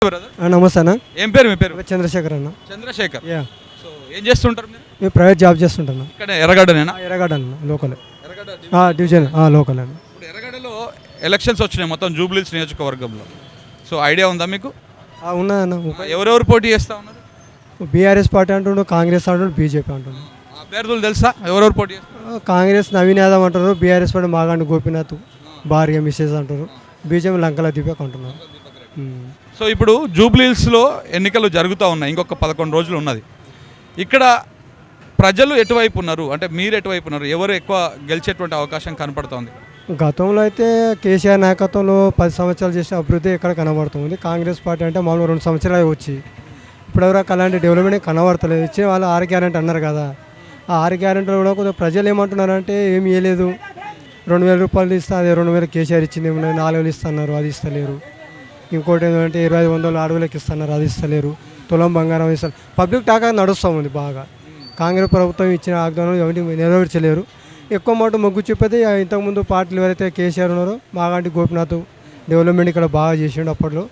Brother నమస్తే అన్న. ఏం పేరు మీ పేరు? చంద్రశేఖర్ అన్న. చంద్రశేఖర్. యా. సో ఏం చేస్తుంటారు మీరు? మేము ప్రైవేట్ జాబ్ చేస్తుంటాను. ఇక్కడ ఎర్రగడ్డనేనా? ఎర్రగడ్డ అన్న, లోకల్ ఎర్రగడ్డ డివిజన్ లోకల్ అన్న. ఇప్పుడు ఎర్రగడ్డలో ఎలక్షన్స్ వచ్చినాయి మొత్తం జూబ్లీహిల్స్ నియోజకవర్గంలో. సో ఐడియా ఉందా మీకు? ఉన్నదన్న. ఎవరెవరు పోటీ చేస్తా ఉన్నారు? బీఆర్ఎస్ పార్టీ అంటుండు, కాంగ్రెస్ అంటుండు, బీజేపీ అంటుండు. అభ్యర్థులు తెలుసా ఎవరెవరు పోటీ చేస్తారు? కాంగ్రెస్ నవీన్ యాదవ్ అంటారు, బీఆర్ఎస్ పార్టీ మాగాండి గోపీనాథ్ భార్య మిస్సెస్ అంటారు, బీజేపీ లంకల దీపక్ అంటున్నారు. సో ఇప్పుడు జూబ్లీహిల్స్లో ఎన్నికలు జరుగుతూ ఉన్నాయి, ఇంకొక 11 రోజులు ఉన్నది. ఇక్కడ ప్రజలు ఎటువైపు ఉన్నారు, అంటే మీరు ఎటువైపు ఉన్నారు, ఎవరు ఎక్కువ గెలిచేటువంటి అవకాశం కనపడుతోంది? గతంలో అయితే కేసీఆర్ నాయకత్వంలో 10 సంవత్సరాలు చేసిన అభివృద్ధి ఎక్కడ కనబడుతుంది. కాంగ్రెస్ పార్టీ అంటే మామూలు 2 సంవత్సరాలు వచ్చి ఇప్పటివరకు అలాంటి డెవలప్మెంట్ కనబడతలేదు. ఇచ్చే వాళ్ళు 6 గ్యారెంటీ అన్నారు కదా, ఆ 6 గ్యారెంటీలు కూడా కొంచెం ప్రజలు ఏమంటున్నారంటే ఏమి ఇవ్వలేదు, 2000 రూపాయలు ఇస్తా, అదే 2000 కేసీఆర్ ఇచ్చింది, 4000 ఇస్తున్నారు, అది ఇస్తలేరు. ఇంకోటి ఏంటంటే 2500 ఆడవాళ్ళకి ఇస్తున్నారు, అది ఇస్తలేరు. తులం బంగారం ఇస్తారు. పబ్లిక్ టాక్ నడుస్తూ ఉంది బాగా. కాంగ్రెస్ ప్రభుత్వం ఇచ్చిన వాగ్దానాలు ఎవరిని నెరవేర్చలేరు. ఎక్కువ మాట మొగ్గు చెప్పేది ఇంతకుముందు పార్టీలు ఎవరైతే కేసీఆర్ ఉన్నారో మాగాంటి గోపినాథ్ డెవలప్మెంట్ ఇక్కడ బాగా చేసిండు, అప్పట్లో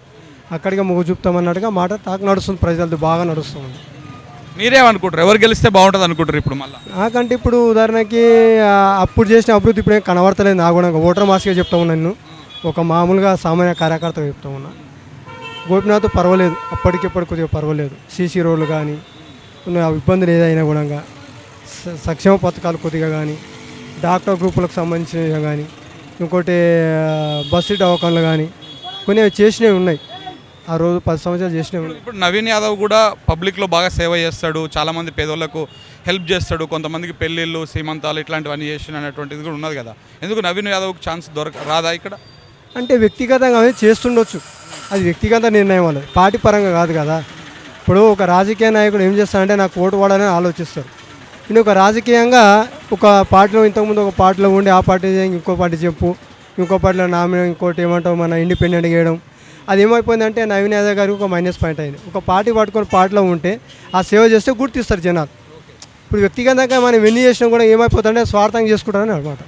అక్కడికి మొగ్గు చూపుతామన్నట్టుగా మాట టాక్ నడుస్తుంది, ప్రజలతో బాగా నడుస్తుంది. మీరేమనుకుంటారు, ఎవరు గెలిస్తే బాగుంటుంది అనుకుంటారు ఇప్పుడు? మళ్ళీ నాకంటే ఇప్పుడు ఉదాహరణకి అప్పుడు చేసిన అభివృద్ధి ఇప్పుడు ఏం కనబడతలేదు. నా కూడా ఓటర్ మాస్గా చెప్తా ఉన్నాను, నేను ఒక మామూలుగా సామాన్య కార్యకర్తగా చెప్తా ఉన్నా. గోపినాథ్ పర్వాలేదు, అప్పటికిప్పటి కొద్దిగా పర్వాలేదు. సీసీ రోడ్లు కానీ ఇబ్బందులు ఏదైనా కూడా, సంక్షేమ పథకాలు కొద్దిగా కానీ, డాక్టర్ గ్రూపులకు సంబంధించినవి కానీ, ఇంకోటి బస్సు దవాఖానలు కానీ కొన్ని చేసినవి ఉన్నాయి. ఆ రోజు 10 సంవత్సరాలు చేసినవి ఉన్నాయి. ఇప్పుడు నవీన్ యాదవ్ కూడా పబ్లిక్లో బాగా సేవ చేస్తాడు, చాలామంది పేదోళ్లకు హెల్ప్ చేస్తాడు, కొంతమందికి పెళ్ళిళ్ళు సీమంతాలు ఇట్లాంటివన్నీ చేసిన అనేటువంటిది కూడా ఉన్నది కదా. ఎందుకు నవీన్ యాదవ్కి ఛాన్స్ రాదా ఇక్కడ? అంటే వ్యక్తిగతంగా చేస్తుండొచ్చు, అది వ్యక్తిగత నిర్ణయం వాళ్ళది, పార్టీ పరంగా కాదు కదా. ఇప్పుడు ఒక రాజకీయ నాయకుడు ఏం చేస్తాడంటే నాకు ఓటు వాడని ఆలోచిస్తారు. నేను ఒక రాజకీయంగా ఒక పార్టీలో ఇంతకుముందు ఒక పార్టీలో ఉండి ఆ పార్టీ ఇంకో పార్టీ చెప్పు, ఇంకో పార్టీలో నామినే ఇంకోటి ఏమంటావు మన ఇండిపెండెంట్గా వేయడం, అది ఏమైపోయిందంటే నవీన్ యాదవ్ గారికి ఒక మైనస్ పాయింట్ అయింది. ఒక పార్టీ పట్టుకొని పార్టీలో ఉంటే ఆ సేవ చేస్తే గుర్తిస్తారు జనాలు. ఇప్పుడు వ్యక్తిగతంగా మనం ఎన్ని చేసినా కూడా ఏమైపోతుందంటే స్వార్థంగా చేసుకుంటారని అనమాట.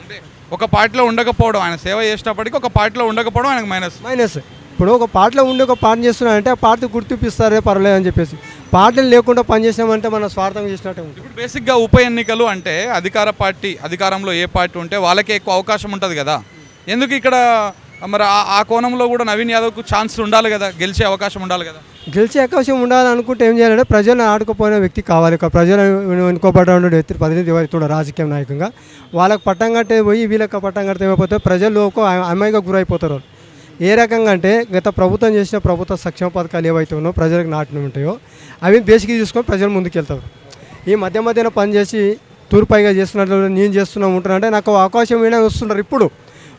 అంటే ఒక పార్టీలో ఉండకపోవడం, ఆయన సేవ చేసినప్పటికీ ఒక పార్టీలో ఉండకపోవడం ఆయనకు మైనస్. ఇప్పుడు ఒక పార్టీలో ఉండి ఒక పార్టీ చేస్తున్నారంటే ఆ పార్టీ గుర్తిపిస్తారే పర్లేదు అని చెప్పేసి, పార్టీలు లేకుండా పనిచేసామంటే మనం స్వార్థంగా చేసినట్టే ఉంటుంది. ఇప్పుడు బేసిక్గా ఉప ఎన్నికలు అంటే అధికార పార్టీ, అధికారంలో ఏ పార్టీ ఉంటే వాళ్ళకే ఎక్కువ అవకాశం ఉంటుంది కదా. ఎందుకు ఇక్కడ మరి ఆ కోణంలో కూడా నవీన్ యాదవ్కు ఛాన్స్ ఉండాలి కదా, గెలిచే అవకాశం ఉండాలి కదా. గెలిచే అవకాశం ఉండాలనుకుంటే ఏం చేయాలంటే ప్రజలను ఆడుకోపోయిన వ్యక్తి కావాలి. ప్రజలు ఎన్నుకోబడ్డ వ్యక్తి ప్రతినిధి ఎవరు రాజకీయ నాయకంగా వాళ్ళకి పట్టం కట్టే పోయి వీళ్ళకి పట్టం కడితే ఏమైపోతే ప్రజలు ఒక అమ్మాయిగా గురైపోతారు. ఏ రకంగా అంటే గత ప్రభుత్వం చేసిన ప్రభుత్వ సంక్షేమ పథకాలు ఏవైతే ఉన్నాయో ప్రజలకు నాటిన ఉంటాయో అవి బేసిక్గా తీసుకొని ప్రజలు ముందుకెళ్తారు. ఈ మధ్యన పనిచేసి తూర్పైగా చేస్తున్నట్లు నేను చేస్తున్నా ఉంటున్నానంటే నాకు అవకాశం ఏమైనా వస్తున్నారు. ఇప్పుడు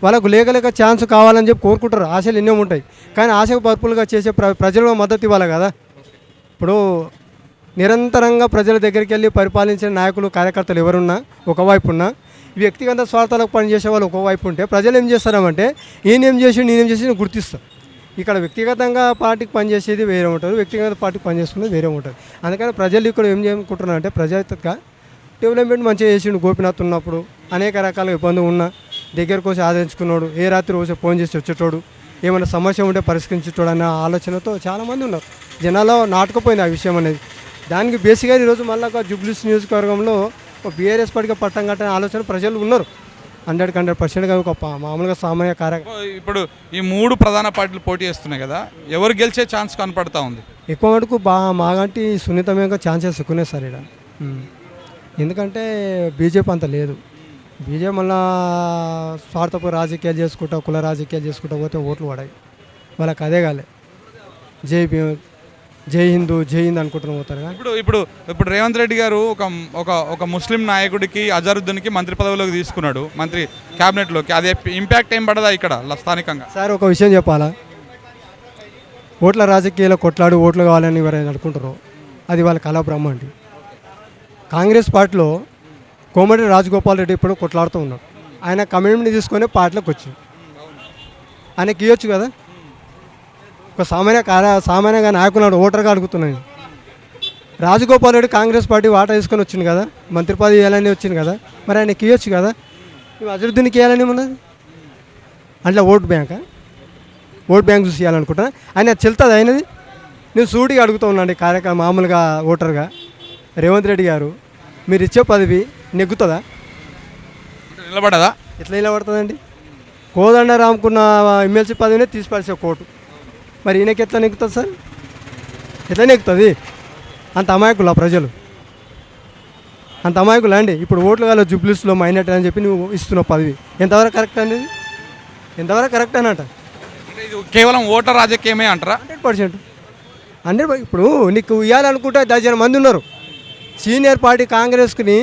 వాళ్ళకు లేక ఛాన్స్ కావాలని చెప్పి కోరుకుంటారు, ఆశలు ఎన్నో ఉంటాయి. కానీ ఆశకు పర్పుల్గా చేసే ప్రజలకు మద్దతు ఇవ్వాలి కదా. ఇప్పుడు నిరంతరంగా ప్రజల దగ్గరికి వెళ్ళి పరిపాలించిన నాయకులు కార్యకర్తలు ఎవరున్నా ఒకవైపు ఉన్నా, వ్యక్తిగత స్వార్థాలకు పనిచేసే వాళ్ళు ఒకవైపు ఉంటే ప్రజలు ఏం చేస్తారంటే నేనేం చేసి గుర్తిస్తారు. ఇక్కడ వ్యక్తిగతంగా పార్టీకి పనిచేసేది వేరే ఉంటుంది, వ్యక్తిగత పార్టీకి పనిచేసుకునేది వేరే ఉంటుంది. అందుకని ప్రజలు ఇక్కడ ఏం చేయకుంటున్నారంటే ప్రజాహితంగా డెవలప్మెంట్ మంచిగా చేసిండు. గోపినాథ్ ఉన్నప్పుడు అనేక రకాల ఇబ్బందులు ఉన్నా దగ్గరకు వచ్చి ఆదరించుకున్నాడు, ఏ రాత్రి వచ్చి ఫోన్ చేసి వచ్చేటోడు, ఏమైనా సమస్య ఉంటే పరిష్కరించేటోడు అనే ఆలోచనతో చాలామంది ఉన్నారు. జనాల్లో నాటుకుపోయింది ఆ విషయం అనేది. దానికి బేసిక్గా ఈరోజు మళ్ళీ జూబ్లీహిల్స్ నియోజకవర్గంలో ఒక బీఆర్ఎస్ పార్టీగా పట్టం కట్టిన ఆలోచన ప్రజలు ఉన్నారు. 100% ఒక మామూలుగా సామాన్య ఇప్పుడు ఈ 3 ప్రధాన పార్టీలు పోటీ చేస్తున్నాయి కదా, ఎవరు గెలిచే ఛాన్స్ కనపడతా ఉంది? ఎక్కువ మటుకు మాగంటి సున్నితమైన ఛాన్సెస్ ఎక్కువనే సార్ ఇక్కడ. ఎందుకంటే బీజేపీ అంత లేదు. బీజేపీ మళ్ళా స్వార్థపు రాజకీయాలు చేసుకుంటా, కుల రాజకీయాలు చేసుకుంటా పోతే ఓట్లు పడాయి వాళ్ళకి. అదే కాలే జై హింద్ అనుకుంటున్నా పోతారు. ఇప్పుడు రేవంత్ రెడ్డి గారు ఒక ముస్లిం నాయకుడికి అజరుద్దీన్కి మంత్రి పదవిలోకి తీసుకున్నాడు, మంత్రి క్యాబినెట్లోకి. అది ఇంపాక్ట్ ఏం పడదా ఇక్కడ స్థానికంగా? సార్ ఒక విషయం చెప్పాలా, ఓట్ల రాజకీయాలు కొట్లాడు ఓట్లు కావాలని ఎవరైనా అనుకుంటారో అది వాళ్ళ కళాబ్రహ్మ అండి. కాంగ్రెస్ పార్టీలో కోమటిరెడ్డి రాజగోపాల్ రెడ్డి ఇప్పుడు కొట్లాడుతూ ఉన్నాడు. ఆయన కమ్యూనిటీ తీసుకొని పార్టీలోకి వచ్చింది, ఆయనకి ఇవ్వచ్చు కదా. ఒక సామాన్యంగా నాయకున్నాడు, ఓటర్గా అడుగుతున్నాను. రాజగోపాల్ రెడ్డి కాంగ్రెస్ పార్టీ వాటా తీసుకొని వచ్చింది కదా, మంత్రి పదవి ఇవ్వాలని వచ్చింది కదా, మరి ఆయనకి ఇవ్వచ్చు కదా. నువ్వు అజరుద్దీన్కి ఇవ్వాలని ఉన్నది అంటే ఓటు బ్యాంకా? ఓట్ బ్యాంక్ చూసి ఇవ్వాలనుకుంటున్నా ఆయన అది చెల్తుంది అయినది. నేను సూటిగా అడుగుతూ ఉన్నాను కార్యక్రమం మామూలుగా ఓటర్గా, రేవంత్ రెడ్డి గారు మీరు ఇచ్చే పదవి నెగ్గుతుందా? నిలబడదా? ఎట్లా నిలబడుతుందండి? కోదండ రాముకున్న ఎమ్మెల్సీ పదవినే తీసిపడిసే కోర్టు, మరి ఈయనకి ఎట్లా నెగ్గుతుంది సార్? ఎట్లా నెగ్గుతుంది? అంత అమాయకులు ఆ ప్రజలు, అంత అమాయకులు అండి. ఇప్పుడు ఓట్లు కాల జూబ్లీస్లో మైనార్టీ అని చెప్పి నువ్వు ఇస్తున్నావు పదవి, ఎంతవరకు కరెక్ట్ అండి? ఎంతవరకు కరెక్ట్ అని అంట? అంటే ఇది కేవలం ఓటర్ రాజకీయమే అంటారా? 100%. 100. ఇప్పుడు నీకు ఇవ్వాలనుకుంటే డజన్ మంది ఉన్నారు. సీనియర్ పార్టీ కాంగ్రెస్కి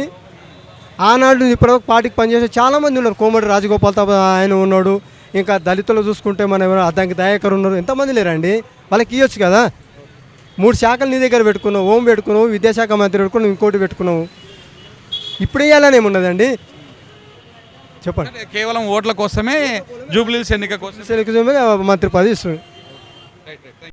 ఆనాడు ఇప్పటివరకు పార్టీకి పనిచేసే చాలామంది ఉన్నారు. కోమటి రాజగోపాల్ ఆయన ఉన్నాడు, ఇంకా దళితులు చూసుకుంటే మన ఎవరు అద్దంకి దయాకర్ ఉన్నారు. ఎంతమంది లేరండి? వాళ్ళకి ఇవ్వచ్చు కదా. 3 శాఖలు నీ దగ్గర పెట్టుకున్నావు, హోమ్ పెట్టుకున్నావు, విద్యాశాఖ మంత్రి పెట్టుకున్నావు, ఇంకోటి పెట్టుకున్నావు. ఇప్పుడు ఇవ్వాలని ఏమున్నదండి చెప్పండి? అంటే కేవలం ఓట్ల కోసమే జూబ్లీహిల్స్ ఎన్నిక కోసం మంత్రి పదవి ఇస్తుంది.